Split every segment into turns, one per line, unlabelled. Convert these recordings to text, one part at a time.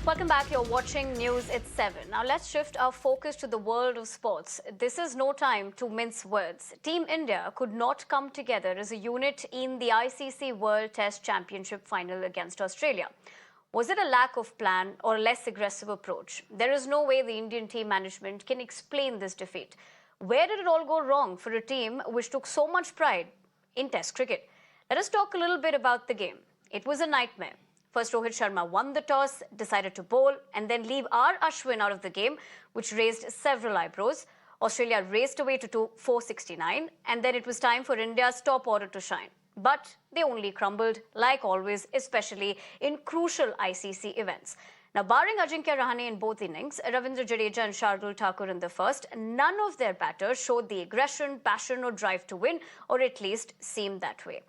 Welcome back. You're watching News at 7. Now let's shift our focus to the world of sports. This is no time to mince words. Team India could not come together as a unit in the ICC World Test Championship final against Australia. Was it a lack of plan or a less aggressive approach? There is no way the Indian team management can explain this defeat. Where did it all go wrong for a team which took so much pride in Test cricket? Let us talk a little bit about the game. It was a nightmare. First, Rohit Sharma won the toss, decided to bowl, and then leave R. Ashwin out of the game, which raised several eyebrows. Australia raced away to 469, and then it was time for India's top order to shine. But they only crumbled, like always, especially in crucial ICC events. Now, barring Ajinkya Rahane in both innings, Ravindra, Jadeja and Shardul, Thakur in the first, none of their batters showed the aggression, passion or drive to win, or at least seemed that way.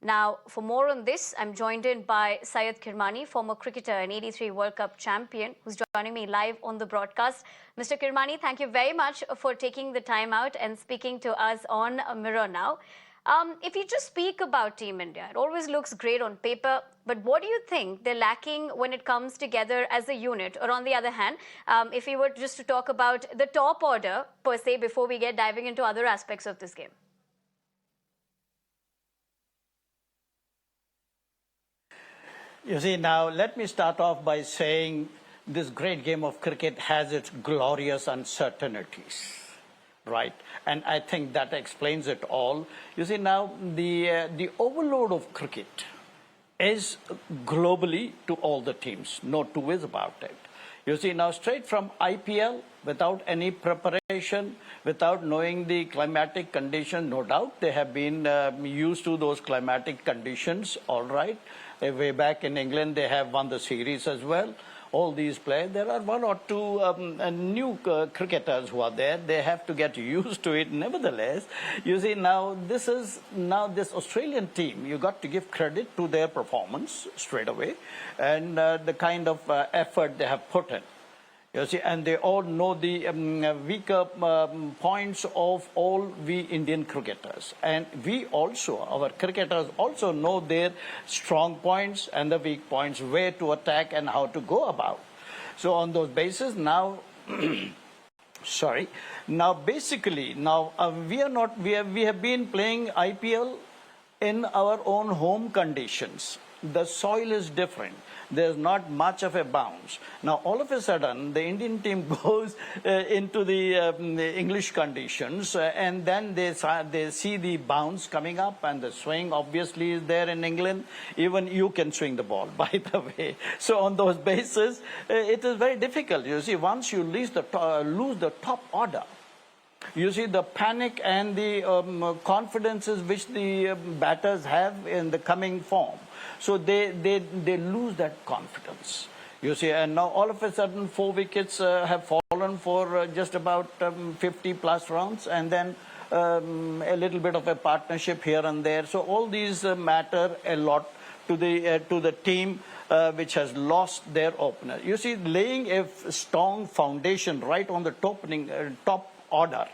Now, for more on this, I'm joined in by Syed Kirmani, former cricketer and '83 World Cup champion, who's joining me live on the broadcast. Mr. Kirmani, thank you very much for taking the time out and speaking to us on Mirror Now. If you just speak about Team India, it always looks great on paper, but what do you think they're lacking when it comes together as a unit? Or on the other hand, if we were just to talk about the top order, per se, before we get diving into other aspects of this game?
You see, now let me start off by saying this great game of cricket has its glorious uncertainties, right? And I think that explains it all. You see, now the overload of cricket is globally to all the teams. No two ways about it. You see, now straight from IPL, without any preparation, without knowing the climatic conditions, no doubt they have been used to those climatic conditions, all right. Way back in England, they have won the series as well. All these players, there are one or two new cricketers who are there. They have to get used to it. Nevertheless, you see, now this Australian team, you got to give credit to their performance straight away and the kind of effort they have put in. You see, and they all know the weaker points of all we Indian cricketers. And we also, our cricketers also know their strong points and the weak points, where to attack and how to go about. So on those bases, now, sorry, now basically, now we have been playing IPL in our own home conditions. The soil is different. There's not much of a bounce. Now, all of a sudden, the Indian team goes into the English conditions, and then they see the bounce coming up, and the swing obviously is there in England. Even you can swing the ball, by the way. So on those bases, it is very difficult. You see, once you lose the top order, you see the panic and the confidences which the batters have in the coming form. So they lose that confidence. You see, and now all of a sudden 4 wickets have fallen for just about 50 plus runs, and then a little bit of a partnership here and there. So all these matter a lot to the team which has lost their opener. You see, laying a strong foundation right on the top order,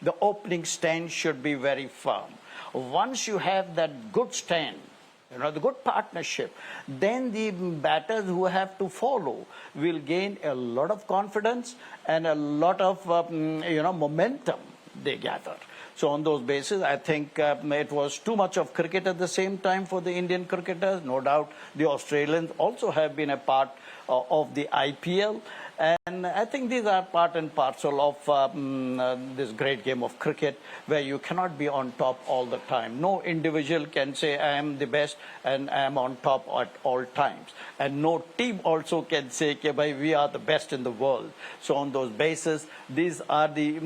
the opening stand should be very firm. Once you have that good stand, you know, the good partnership, then the batters who have to follow will gain a lot of confidence and a lot of, momentum they gather. So on those bases, I think it was too much of cricket at the same time for the Indian cricketers. No doubt the Australians also have been a part of the IPL. And I think these are part and parcel of this great game of cricket, where you cannot be on top all the time. No individual can say, I am the best and I am on top at all times. And no team also can say, we are the best in the world. So on those bases, these are the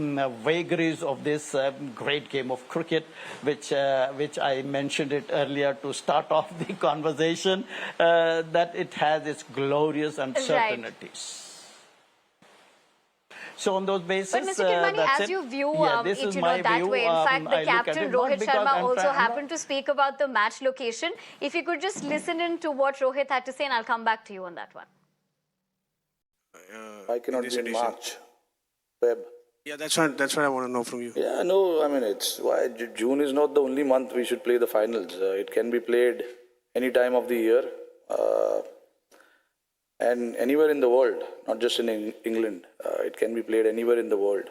vagaries of this great game of cricket, which I mentioned it earlier to start off the conversation, that it has its glorious uncertainties. Right. So on those bases,
but Mr. Kirmani, as you view it, that way, in fact, the captain Rohit Sharma also happened to speak about the match location. If you could just listen in to what Rohit had to say, and I'll come back to you on that one.
I cannot be in March, Feb.
Yeah, that's what I want to know from you.
Yeah, no, I mean, it's why June is not the only month we should play the finals. It can be played any time of the year. and anywhere in the world, not just in England. It can be played anywhere in the world.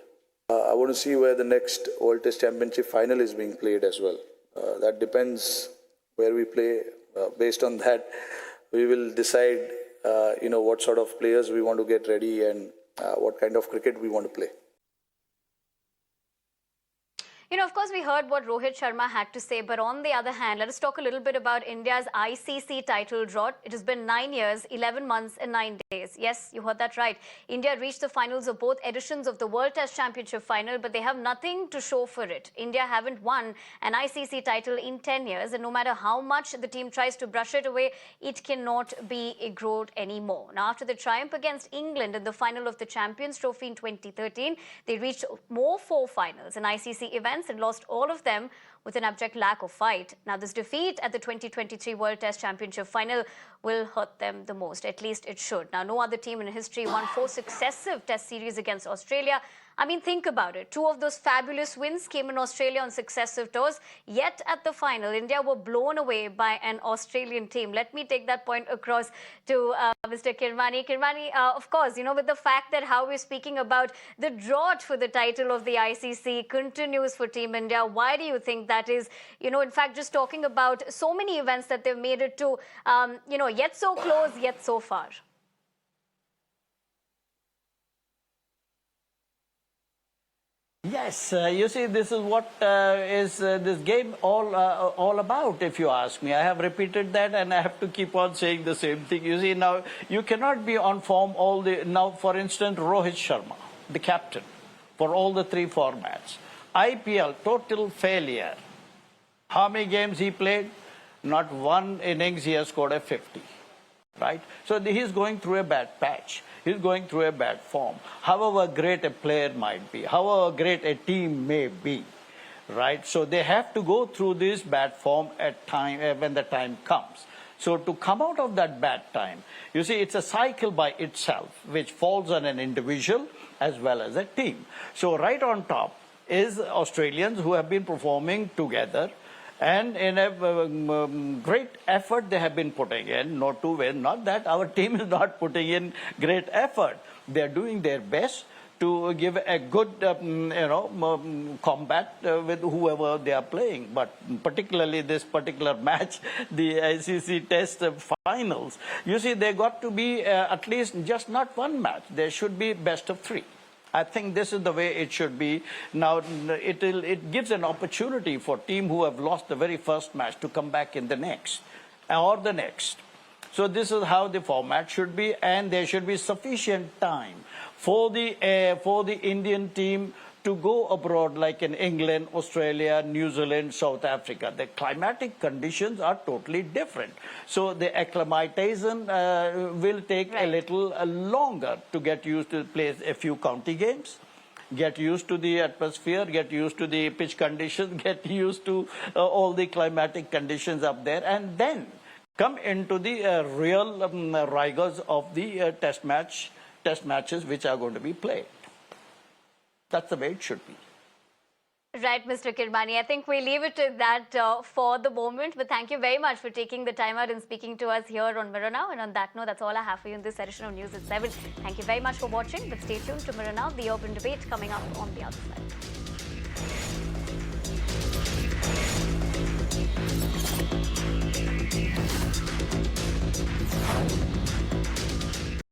I want to see where the next World Test Championship final is being played as well. That depends where we play. Based on that, we will decide, what sort of players we want to get ready and what kind of cricket we want to play.
Of course, we heard what Rohit Sharma had to say, but on the other hand, let us talk a little bit about India's ICC title drought. It has been 9 years, 11 months and 9 days. Yes, you heard that right. India reached the finals of both editions of the World Test Championship final, but they have nothing to show for it. India haven't won an ICC title in 10 years, and no matter how much the team tries to brush it away, it cannot be ignored anymore. Now, after the triumph against England in the final of the Champions Trophy in 2013, they reached more 4 finals in ICC events and lost all of them with an abject lack of fight. Now, this defeat at the 2023 World Test Championship final will hurt them the most. At least it should. Now, no other team in history won 4 successive Test series against Australia. I mean, think about it. 2 of those fabulous wins came in Australia on successive tours. Yet at the final, India were blown away by an Australian team. Let me take that point across to Mr. Kirmani. Kirmani, of course, with the fact that how we're speaking about the drought for the title of the ICC continues for Team India, why do you think that is? In fact, just talking about so many events that they've made it to, yet so close, yet so far.
Yes, you see, this is what is this game all about, if you ask me. I have repeated that and I have to keep on saying the same thing. You see, now, you cannot be on form now, for instance, Rohit Sharma, the captain, for all the 3 formats. IPL, total failure. How many games he played? Not one innings he has scored a 50, right? So he's going through a bad patch. He's going through a bad form. However great a player might be, however great a team may be, right? So they have to go through this bad form at time when the time comes. So to come out of that bad time, you see, it's a cycle by itself, which falls on an individual as well as a team. So right on top is Australians who have been performing together. And in a great effort they have been putting in, not to win, not that our team is not putting in great effort. They are doing their best to give a good, combat with whoever they are playing. But particularly this particular match, the ICC Test finals, you see, they got to be at least just not one match. There should be best of 3. I think this is the way it should be. Now, it gives an opportunity for teams who have lost the very first match to come back in the next or the next. So this is how the format should be, and there should be sufficient time for the Indian team to go abroad, like in England, Australia, New Zealand, South Africa. The climatic conditions are totally different. So the acclimatization will take a little longer to get used to play a few county games, get used to the atmosphere, get used to the pitch conditions, get used to all the climatic conditions up there, and then come into the real rigors of the test matches which are going to be played. That's the way it should be.
Right, Mr. Kirmani. I think we leave it to that for the moment. But thank you very much for taking the time out and speaking to us here on Mirror Now. And on that note, that's all I have for you in this edition of News at 7. Thank you very much for watching. But stay tuned to Mirror Now, the urban debate coming up on the other side.